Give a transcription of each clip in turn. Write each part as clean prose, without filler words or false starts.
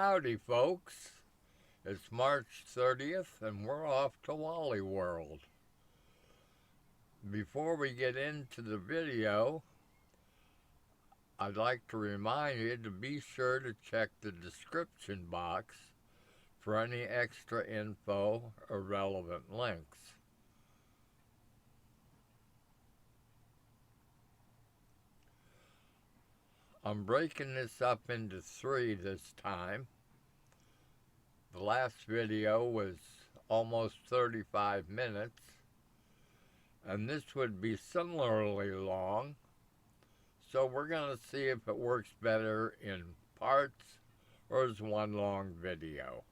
Howdy, folks. It's March 30th, and we're off to Wally World. Before we get into the video, I'd like to remind you to be sure to check the description box for any extra info or relevant links. I'm breaking this up into 3 this time. The last video was almost 35 minutes, and this would be similarly long, so we're going to see if it works better in parts or as one long video.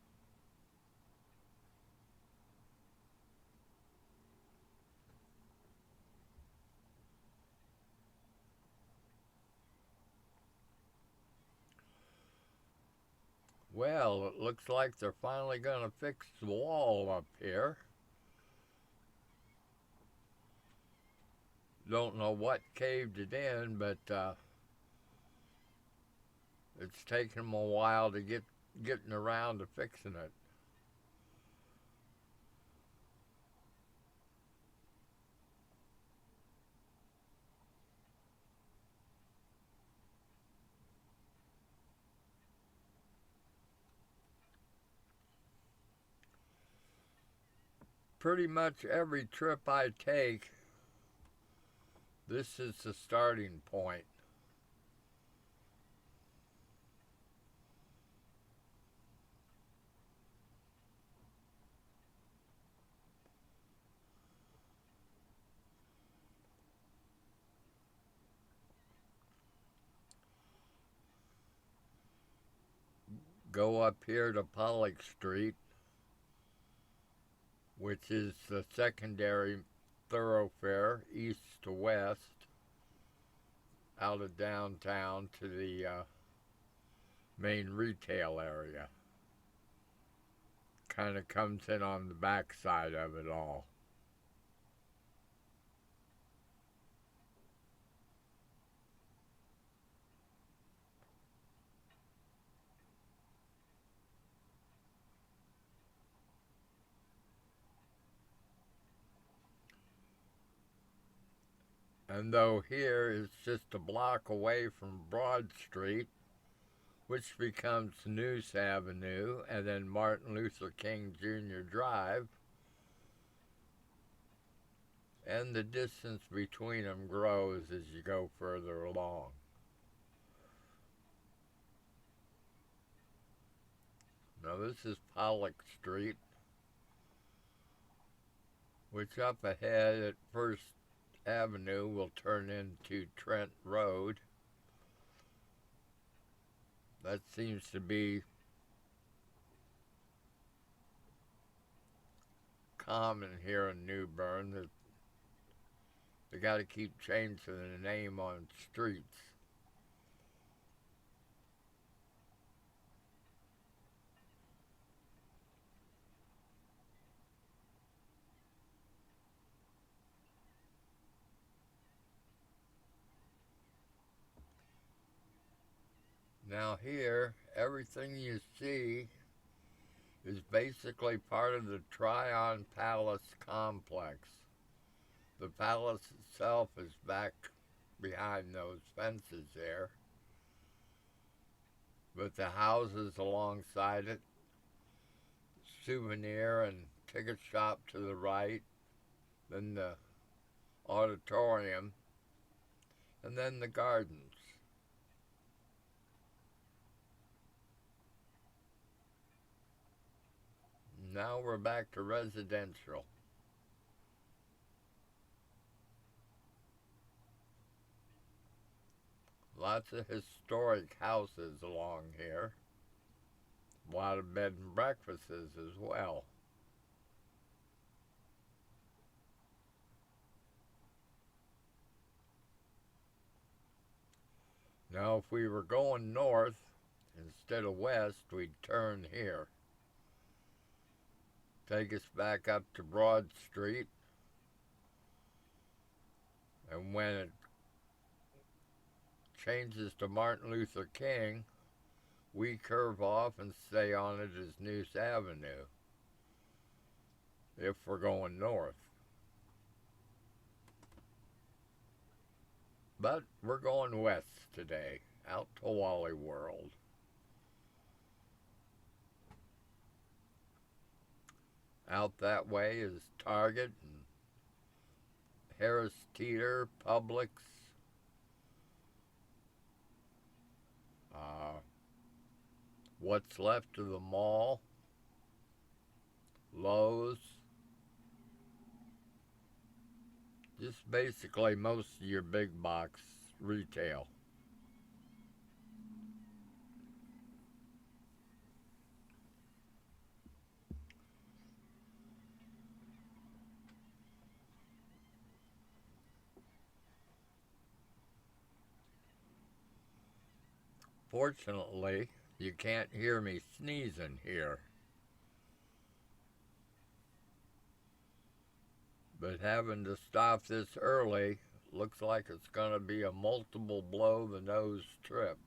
Well, it looks like they're finally going to fix the wall up here. Don't know what caved it in, but it's taken them a while to getting around to fixing it. Pretty much every trip I take, this is the starting point. Go up here to Pollock Street, which is the secondary thoroughfare east to west out of downtown to the main retail area. Kind of comes in on the back side of it all. And though here is just a block away from Broad Street, which becomes Noose Avenue and then Martin Luther King Jr. Drive, and the distance between them grows as you go further along. Now this is Pollock Street, which up ahead at First Avenue will turn into Trent Road. That seems to be common here in New Bern, that they got to keep changing the name on streets. Now here, everything you see is basically part of the Tryon Palace complex. The palace itself is back behind those fences there, but the houses alongside it, souvenir and ticket shop to the right, then the auditorium, and then the gardens. Now we're back to residential. Lots of historic houses along here. A lot of bed and breakfasts as well. Now if we were going north instead of west, we'd turn here. Take us back up to Broad Street, and when it changes to Martin Luther King, we curve off and stay on it as Noose Avenue if we're going north. But we're going west today, out to Wally World. Out that way is Target and Harris Teeter, Publix, what's left of the mall, Lowe's, just basically most of your big box retail. Fortunately, you can't hear me sneezing here. But having to stop this early looks like it's going to be a multiple blow the nose trip.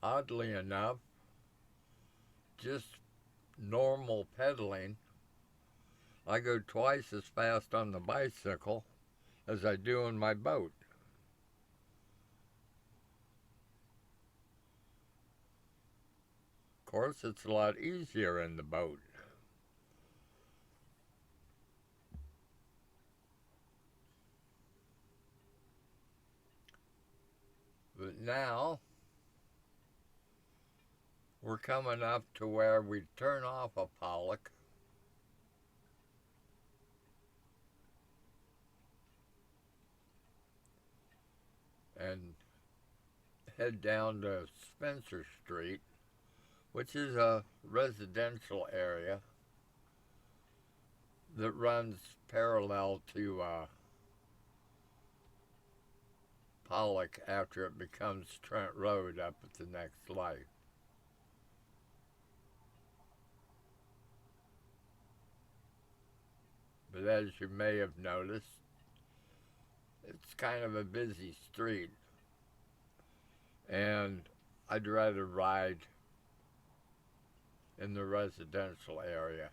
Oddly enough, just normal pedaling, I go twice as fast on the bicycle as I do in my boat. Of course, it's a lot easier in the boat. But now, we're coming up to where we turn off a Pollock and head down to Spencer Street, which is a residential area that runs parallel to Pollock after it becomes Trent Road up at the next light. But as you may have noticed, it's kind of a busy street, and I'd rather ride in the residential area.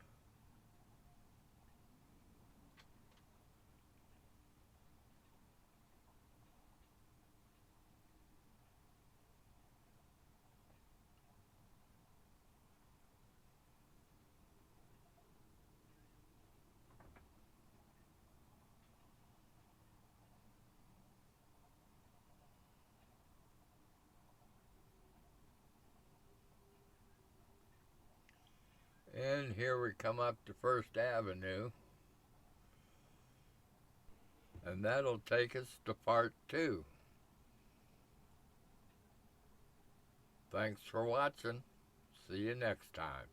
And here we come up to First Avenue, and that'll take us to part 2. Thanks for watching. See you next time.